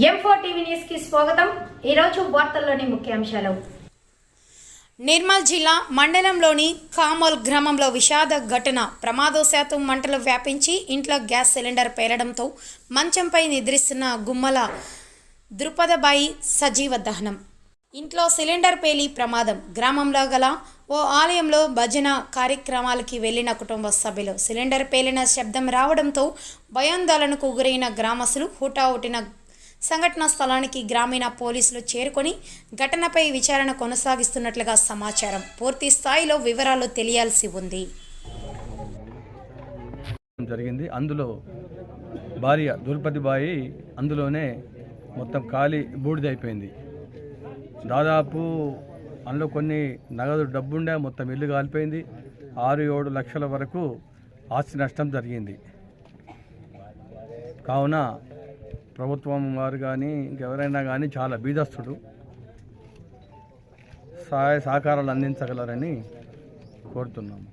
M4 TV news కి స్వాగతం। ఈ రోజు వార్తల్లోని ముఖ్యాంశాలు। నిర్మల్ జిల్లా మండలంలోని కామల్ గ్రామంలో విషాద ఘటన। ప్రమాదవశాత్తు మంటలు వ్యాపించి ఇంట్లో గ్యాస్ సిలిండర్ పేలడంతో మంచంపై నిద్రిస్తున్న గుమ్మల ద్రుపదబాయి సజీవ దహనం। ఇంట్లో సిలిండర్ పేలి ప్రమాదం। గ్రామంలో గల ఓ ఆలయంలో భజన కార్యక్రమాలకి వెళ్లిన కుటుంబ సభ్యులు సిలిండర్ పేలిన శబ్దం రావడంతో భయాందోళనకు గురైన గ్రామస్తులు హుటాహుటిన సంఘటనా స్థలానికి గ్రామీణ పోలీసులు చేరుకొని ఘటనపై విచారణ కొనసాగిస్తున్నట్లుగా సమాచారం। పూర్తి స్థాయిలో వివరాలు తెలియాల్సి ఉంది। జరిగింది అందులో భార్య ద్రుపదబాయి అందులోనే మొత్తం ఖాళీ బూడిదైపోయింది। దాదాపు అందులో కొన్ని నగదు డబ్బుండే మొత్తం ఇల్లు కాలిపోయింది। 6-7 లక్షల వరకు ఆస్తి నష్టం జరిగింది। కావున ప్రభుత్వం వారు కానీ ఇంకెవరైనా కానీ చాలా బీదస్తుడు సహాయ సహకారాలు అందించగలరని కోరుతున్నాము।